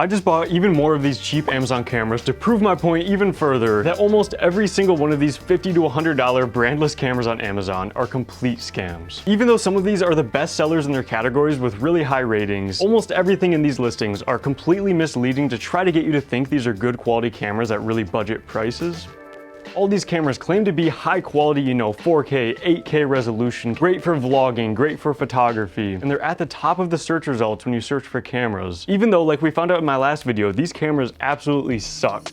I just bought even more of these cheap Amazon cameras to prove my point even further that almost every single one of these $50 to $100 brandless cameras on Amazon are complete scams. Even though some of these are the best sellers in their categories with really high ratings, almost everything in these listings are completely misleading to try to get you to think these are good quality cameras at really budget prices. All these cameras claim to be high quality, 4K, 8K resolution, great for vlogging, great for photography, and they're at the top of the search results when you search for cameras. Even though, like we found out in my last video, these cameras absolutely suck.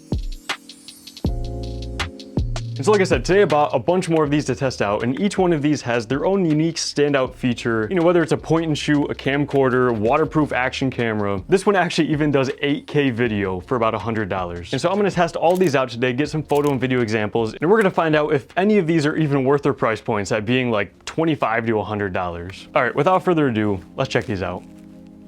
And so like I said, today I bought a bunch more of these to test out, and each one of these has their own unique standout feature. Whether it's a point and shoot, a camcorder, waterproof action camera. This one actually even does 8K video for about $100. And so I'm gonna test all these out today, get some photo and video examples, and we're gonna find out if any of these are even worth their price points at being like $25 to $100. All right, without further ado, let's check these out.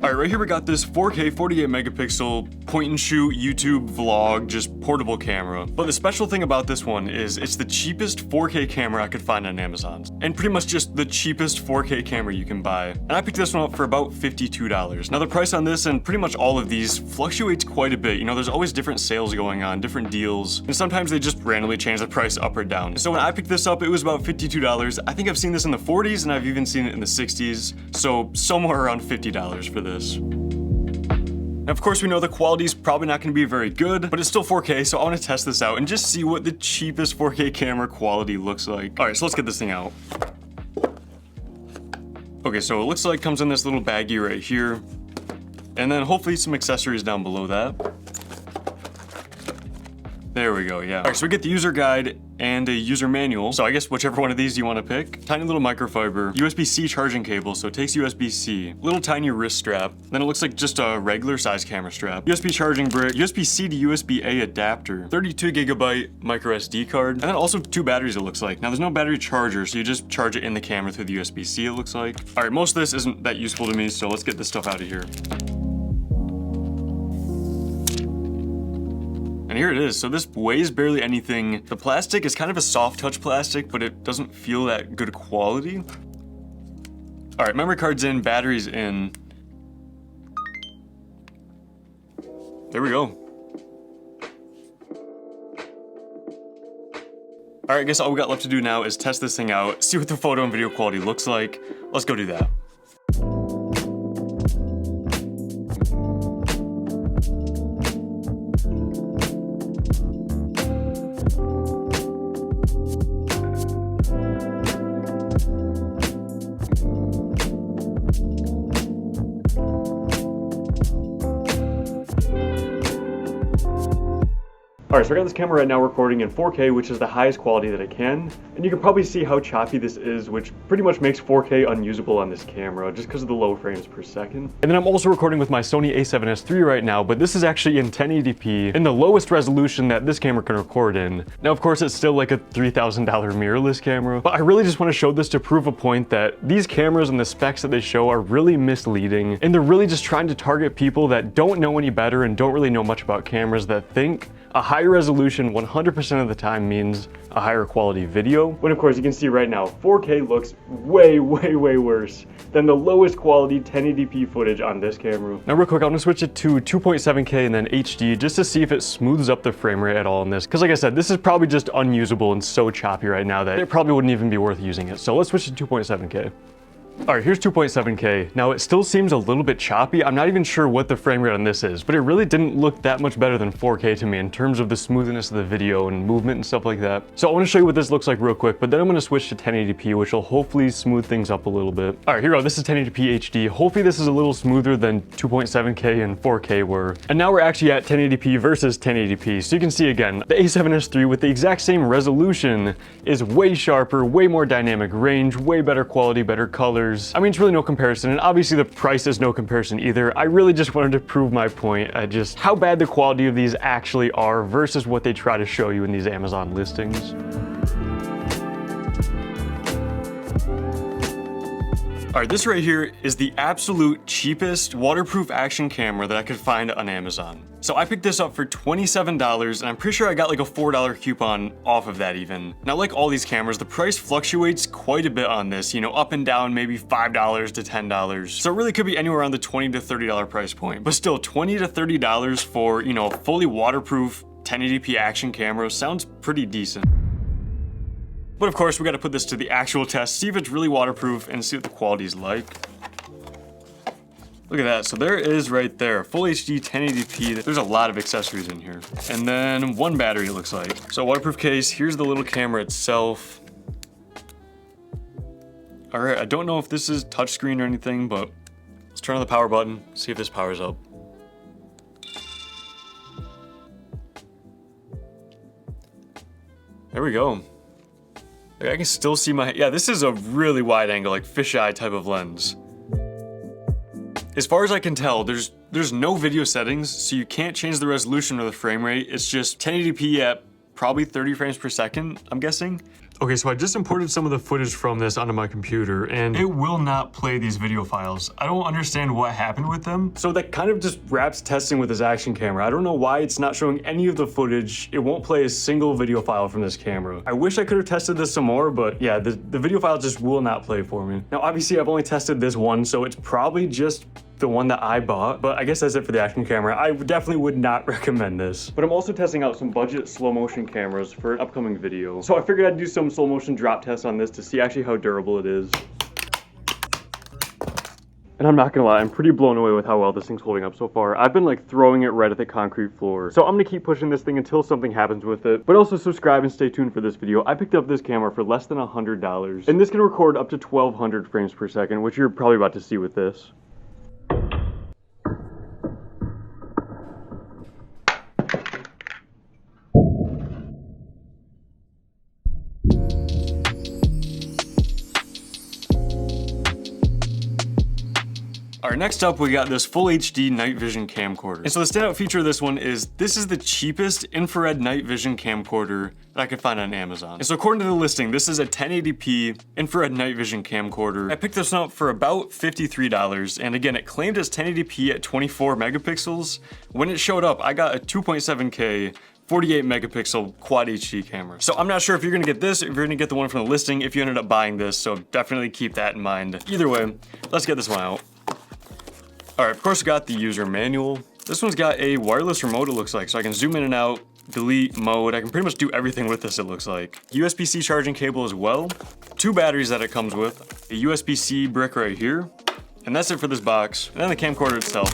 All right, right here we got this 4K 48 megapixel point and shoot YouTube vlog, just portable camera. But the special thing about this one is it's the cheapest 4K camera I could find on Amazon. And pretty much just the cheapest 4K camera you can buy. And I picked this one up for about $52. Now the price on this and pretty much all of these fluctuates quite a bit. There's always different sales going on, different deals. And sometimes they just randomly change the price up or down. So when I picked this up, it was about $52. I think I've seen this in the 40s and I've even seen it in the 60s. So somewhere around $50 for this. Now, of course, we know the quality is probably not going to be very good, but it's still 4K, so I want to test this out and just see what the cheapest 4K camera quality looks like. All right, so let's get this thing out. Okay, so it looks like it comes in this little baggie right here, and then hopefully some accessories down below that. There we go, yeah. All right, so we get the user guide and a user manual. So I guess whichever one of these you want to pick. Tiny little microfiber, USB-C charging cable, so it takes USB-C. Little tiny wrist strap. Then it looks like just a regular size camera strap. USB charging brick, USB-C to USB-A adapter, 32 gigabyte micro SD card, and then also 2 batteries it looks like. Now there's no battery charger, so you just charge it in the camera through the USB-C it looks like. All right, most of this isn't that useful to me, so let's get this stuff out of here. And here it is. So this weighs barely anything. The plastic is kind of a soft touch plastic, but it doesn't feel that good quality. All right, memory card's in, battery's in. There we go. All right, I guess all we got left to do now is test this thing out, see what the photo and video quality looks like. Let's go do that. Alright, so I got this camera right now recording in 4K, which is the highest quality that I can. And you can probably see how choppy this is, which pretty much makes 4K unusable on this camera, just because of the low frames per second. And then I'm also recording with my Sony a7S III right now, but this is actually in 1080p, in the lowest resolution that this camera can record in. Now, of course, it's still like a $3,000 mirrorless camera, but I really just want to show this to prove a point that these cameras and the specs that they show are really misleading, and they're really just trying to target people that don't know any better and don't really know much about cameras, that think a higher resolution 100% of the time means a higher quality video. When of course you can see right now, 4K looks way worse than the lowest quality 1080p footage on this camera. Now real quick, I'm gonna switch it to 2.7K and then HD just to see if it smooths up the frame rate at all in this. Because like I said, this is probably just unusable and so choppy right now that it probably wouldn't even be worth using it. So let's switch to 2.7K. All right, here's 2.7K. Now it still seems a little bit choppy. I'm not even sure what the frame rate on this is, but it really didn't look that much better than 4K to me in terms of the smoothness of the video and movement and stuff like that. So I want to show you what this looks like real quick, but then I'm going to switch to 1080p, which will hopefully smooth things up a little bit. All right, here we go. This is 1080p HD. Hopefully this is a little smoother than 2.7K and 4K were. And now we're actually at 1080p versus 1080p. So you can see again, the a7S III with the exact same resolution is way sharper, way more dynamic range, way better quality, better colors. I mean, it's really no comparison, and obviously the price is no comparison either. I really just wanted to prove my point at just how bad the quality of these actually are versus what they try to show you in these Amazon listings. All right, this right here is the absolute cheapest waterproof action camera that I could find on Amazon. So I picked this up for $27, and I'm pretty sure I got like a $4 coupon off of that even. Now, like all these cameras, the price fluctuates quite a bit on this, you know, up and down, maybe $5 to $10. So it really could be anywhere around the $20 to $30 price point. But still, $20 to $30 for, you know, a fully waterproof 1080p action camera sounds pretty decent. But of course, we gotta put this to the actual test, see if it's really waterproof and see what the quality's like. Look at that, so there it is right there, full HD 1080p. There's a lot of accessories in here. And then one battery, it looks like. So waterproof case, here's the little camera itself. All right, I don't know if this is touchscreen or anything, but let's turn on the power button, see if this powers up. There we go. Like, I can still see my, yeah, this is a really wide angle, like fisheye type of lens. As far as I can tell, there's no video settings, so you can't change the resolution or the frame rate. It's just 1080p at probably 30 frames per second, I'm guessing. Okay, so I just imported some of the footage from this onto my computer, and it will not play these video files. I don't understand what happened with them. So that kind of just wraps testing with this action camera. I don't know why it's not showing any of the footage. It won't play a single video file from this camera. I wish I could have tested this some more, but yeah, the video file just will not play for me. Now, obviously, I've only tested this one, so it's probably just the one that I bought, but I guess that's it for the action camera. I definitely would not recommend this. But I'm also testing out some budget slow motion cameras for an upcoming video. So I figured I'd do some slow motion drop tests on this to see actually how durable it is. And I'm not gonna lie, I'm pretty blown away with how well this thing's holding up so far. I've been like throwing it right at the concrete floor. So I'm gonna keep pushing this thing until something happens with it. But also subscribe and stay tuned for this video. I picked up this camera for less than $100. And this can record up to 1200 frames per second, which you're probably about to see with this. Alright, next up we got this full HD night vision camcorder. And so the standout feature of this one is this is the cheapest infrared night vision camcorder that I could find on Amazon. And so according to the listing, this is a 1080p infrared night vision camcorder. I picked this up for about $53, and again, it claimed as 1080p at 24 megapixels. When it showed up, I got a 2.7K 48 megapixel quad HD camera. So I'm not sure if you're gonna get this, or if you're gonna get the one from the listing, if you ended up buying this, so definitely keep that in mind. Either way, let's get this one out. All right, of course, we got the user manual. This one's got a wireless remote, it looks like, so I can zoom in and out, delete mode. I can pretty much do everything with this, it looks like. USB-C charging cable as well. 2 batteries that it comes with. A USB-C brick right here. And that's it for this box. And then the camcorder itself.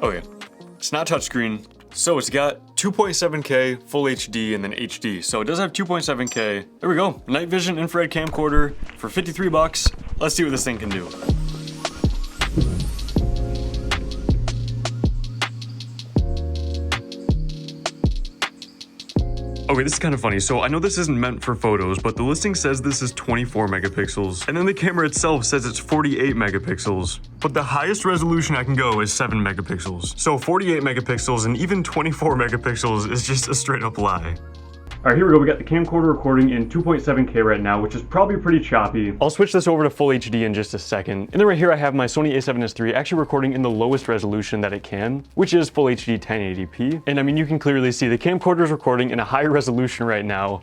Okay, it's not touchscreen. So it's got 2.7K full HD and then HD. So it does have 2.7K. There we go. Night vision infrared camcorder for 53 bucks. Let's see what this thing can do. Okay, this is kind of funny. So I know this isn't meant for photos, but the listing says this is 24 megapixels. And then the camera itself says it's 48 megapixels. But the highest resolution I can go is 7 megapixels. So 48 megapixels and even 24 megapixels is just a straight up lie. All right, here we go. We got the camcorder recording in 2.7K right now, which is probably pretty choppy. I'll switch this over to full HD in just a second. And then right here, I have my Sony a7S III actually recording in the lowest resolution that it can, which is full HD 1080p. And I mean, you can clearly see the camcorder is recording in a higher resolution right now,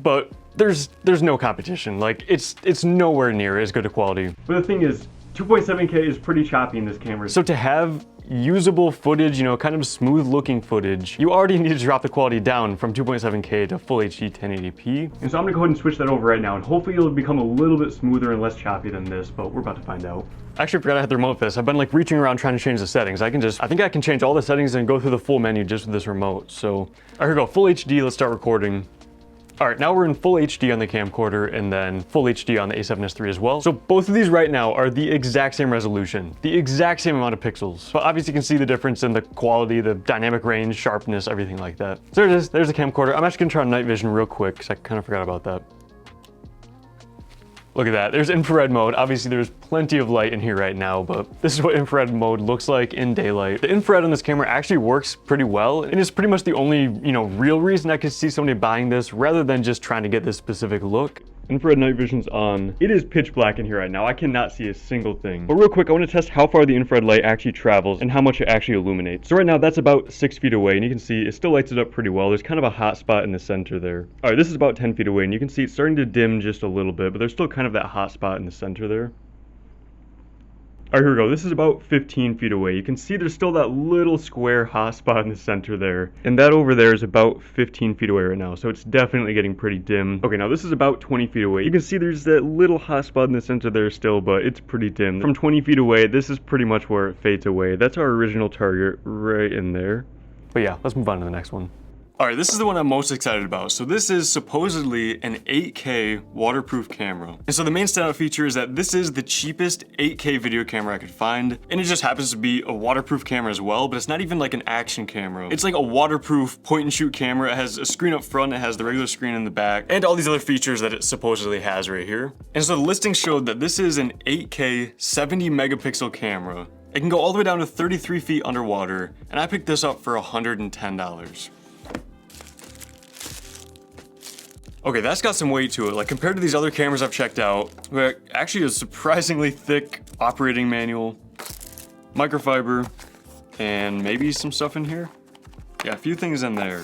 but there's no competition. Like it's nowhere near as good a quality. But the thing is, 2.7K is pretty choppy in this camera. So to have usable footage, you know, kind of smooth looking footage, you already need to drop the quality down from 2.7K to full HD 1080p. And so I'm gonna go ahead and switch that over right now, and hopefully it'll become a little bit smoother and less choppy than this, but we're about to find out. I actually forgot I had the remote for this. I've been like reaching around trying to change the settings. I think I can change all the settings and go through the full menu just with this remote. So, all right, here we go, full HD, let's start recording. All right, now we're in full HD on the camcorder and then full HD on the a7S III as well. So both of these right now are the exact same resolution, the exact same amount of pixels. But obviously you can see the difference in the quality, the dynamic range, sharpness, everything like that. So there it is, there's the camcorder. I'm actually gonna try night vision real quick because I kind of forgot about that. Look at that, there's infrared mode. Obviously there's plenty of light in here right now, but this is what infrared mode looks like in daylight. The infrared on this camera actually works pretty well, and it's pretty much the only, real reason I could see somebody buying this rather than just trying to get this specific look. Infrared night vision's on. It is pitch black in here right now. I cannot see a single thing. But real quick, I want to test how far the infrared light actually travels and how much it actually illuminates. So right now, that's about 6 feet away, and you can see it still lights it up pretty well. There's kind of a hot spot in the center there. All right, this is about 10 feet away, and you can see it's starting to dim just a little bit, but there's still kind of that hot spot in the center there. All right, here we go. This is about 15 feet away. You can see there's still that little square hot spot in the center there. And that over there is about 15 feet away right now. So it's definitely getting pretty dim. Okay, now this is about 20 feet away. You can see there's that little hot spot in the center there still, but it's pretty dim. From 20 feet away, this is pretty much where it fades away. That's our original target right in there. But yeah, let's move on to the next one. All right, this is the one I'm most excited about. So this is supposedly an 8K waterproof camera. And so the main standout feature is that this is the cheapest 8K video camera I could find. And it just happens to be a waterproof camera as well, but it's not even like an action camera. It's like a waterproof point and shoot camera. It has a screen up front, it has the regular screen in the back, and all these other features that it supposedly has right here. And so the listing showed that this is an 8K 70 megapixel camera. It can go all the way down to 33 feet underwater, and I picked this up for $110. Okay, that's got some weight to it. Like compared to these other cameras I've checked out, actually a surprisingly thick operating manual, microfiber, and maybe some stuff in here. Yeah, a few things in there.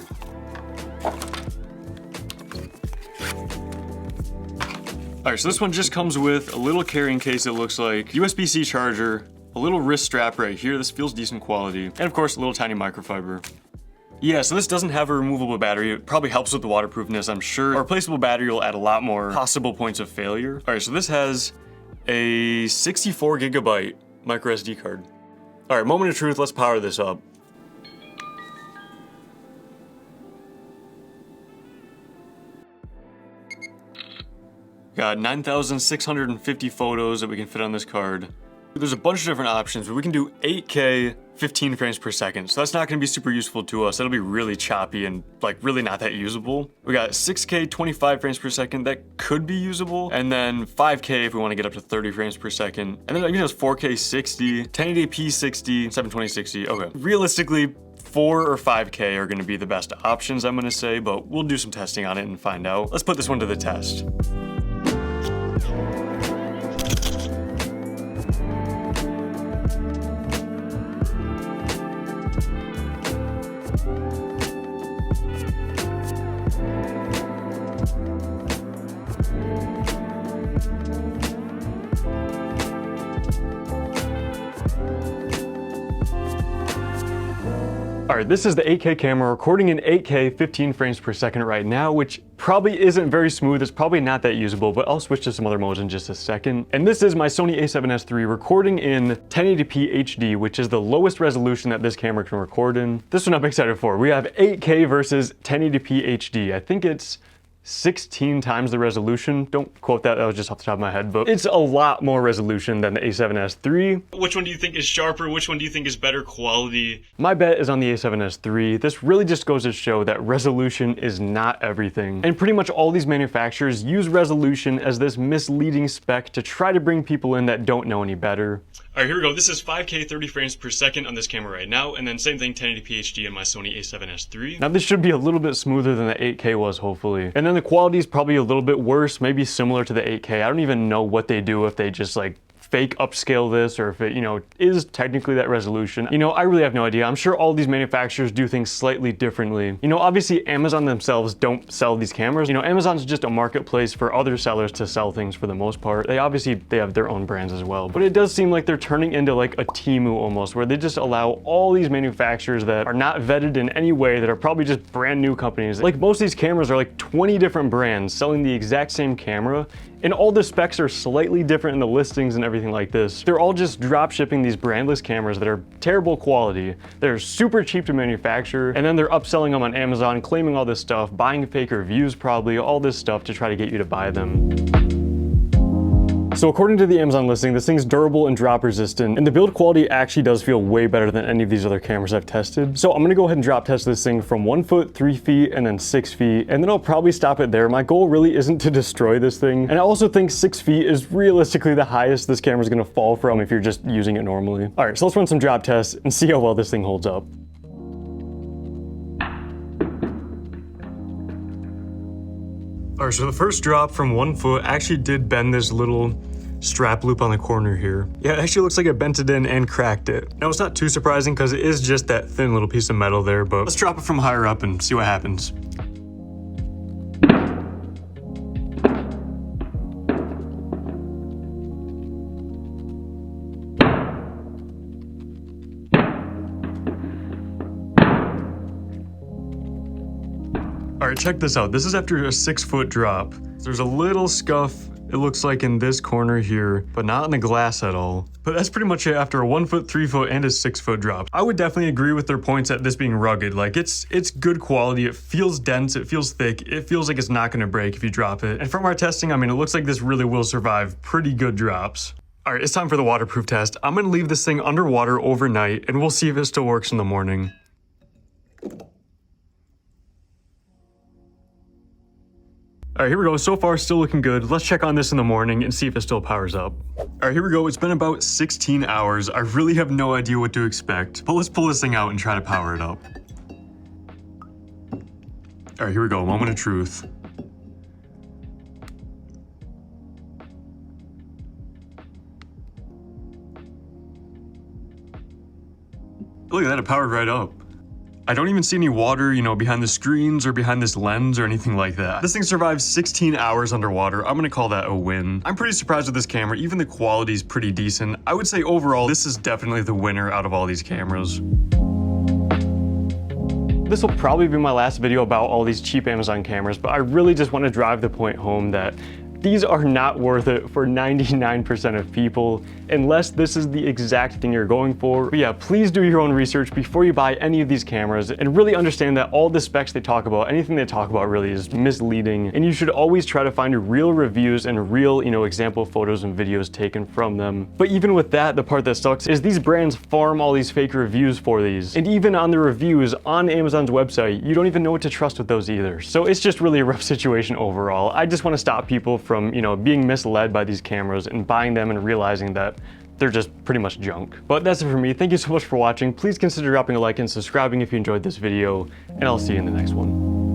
All right, so this one just comes with a little carrying case, it looks like, USB-C charger, a little wrist strap right here. This feels decent quality. And of course, a little tiny microfiber. Yeah, so this doesn't have a removable battery. It probably helps with the waterproofness, I'm sure. A replaceable battery will add a lot more possible points of failure. All right, so this has a 64 gigabyte micro SD card. All right, moment of truth, let's power this up. Got 9,650 photos that we can fit on this card. There's a bunch of different options, but we can do 8K 15 frames per second. So that's not gonna be super useful to us. That'll be really choppy and like really not that usable. We got 6K 25 frames per second. That could be usable. And then 5K if we wanna get up to 30 frames per second. And then even there's 4K 60, 1080p 60, 720 60. Okay. Realistically, 4 or 5K are gonna be the best options, I'm gonna say, but we'll do some testing on it and find out. Let's put this one to the test. All right, this is the 8K camera recording in 8K 15 frames per second right now, which probably isn't very smooth. It's probably not that usable, but I'll switch to some other modes in just a second. And this is my Sony a7S III recording in 1080p HD, which is the lowest resolution that this camera can record in. This one I'm excited for. We have 8K versus 1080p HD. I think it's 16 times the resolution. Don't quote that was just off the top of my head, but it's a lot more resolution than the a7S III. Which one do you think is sharper? Which one do you think is better quality? My bet is on the a7S III. This really just goes to show that resolution is not everything. And pretty much all these manufacturers use resolution as this misleading spec to try to bring people in that don't know any better. All right, here we go. This is 5K 30 frames per second on this camera right now, and then same thing 1080p HD on my Sony a7S III. Now this should be a little bit smoother than the 8K was, hopefully. And then the quality is probably a little bit worse, maybe similar to the 8K. I don't even know what they do, if they just like fake upscale this or if it, is technically that resolution. I really have no idea. I'm sure all these manufacturers do things slightly differently. Obviously Amazon themselves don't sell these cameras. Amazon's just a marketplace for other sellers to sell things for the most part. They have their own brands as well. But it does seem like they're turning into like a Temu almost, where they just allow all these manufacturers that are not vetted in any way, that are probably just brand new companies. Like most of these cameras are like 20 different brands selling the exact same camera, and all the specs are slightly different in the listings and everything like this. They're all just drop shipping these brandless cameras that are terrible quality. They're super cheap to manufacture, and then they're upselling them on Amazon, claiming all this stuff, buying fake reviews probably, all this stuff to try to get you to buy them. So according to the Amazon listing, this thing's durable and drop resistant, and the build quality actually does feel way better than any of these other cameras I've tested. So I'm gonna go ahead and drop test this thing from 1 foot, 3 feet, and then 6 feet, and then I'll probably stop it there. My goal really isn't to destroy this thing, and I also think 6 feet is realistically the highest this camera's gonna fall from if you're just using it normally. All right, so let's run some drop tests and see how well this thing holds up. All right, so the first drop from 1 foot actually did bend this little strap loop on the corner here. Yeah, it actually looks like it bent it in and cracked it. Now, it's not too surprising because it is just that thin little piece of metal there, but let's drop it from higher up and see what happens. All right, check this out. This is after a 6 foot drop. There's a little scuff, it looks like in this corner here, but not in the glass at all. But that's pretty much it after a 1 foot, 3 foot, and a 6 foot drop. I would definitely agree with their points at this being rugged. Like it's good quality. It feels dense, it feels thick. It feels like it's not gonna break if you drop it. And from our testing, I mean, it looks like this really will survive pretty good drops. All right, it's time for the waterproof test. I'm gonna leave this thing underwater overnight and we'll see if it still works in the morning. All right, here we go. So far, still looking good. Let's check on this in the morning and see if it still powers up. All right, here we go. It's been about 16 hours. I really have no idea what to expect, but let's pull this thing out and try to power it up. All right, here we go. Moment of truth. Look at that, it powered right up. I don't even see any water, you know, behind the screens or behind this lens or anything like that. This thing survived 16 hours underwater. I'm gonna call that a win. I'm pretty surprised with this camera. Even the quality's pretty decent. I would say overall, this is definitely the winner out of all these cameras. This will probably be my last video about all these cheap Amazon cameras, but I really just want to drive the point home that these are not worth it for 99% of people unless this is the exact thing you're going for. But yeah, please do your own research before you buy any of these cameras and really understand that all the specs they talk about, anything they talk about really is misleading. And you should always try to find real reviews and real, example photos and videos taken from them. But even with that, the part that sucks is these brands farm all these fake reviews for these. And even on the reviews on Amazon's website, you don't even know what to trust with those either. So it's just really a rough situation overall. I just want to stop people from, being misled by these cameras and buying them and realizing that they're just pretty much junk. But that's it for me. Thank you so much for watching. Please consider dropping a like and subscribing if you enjoyed this video, and I'll see you in the next one.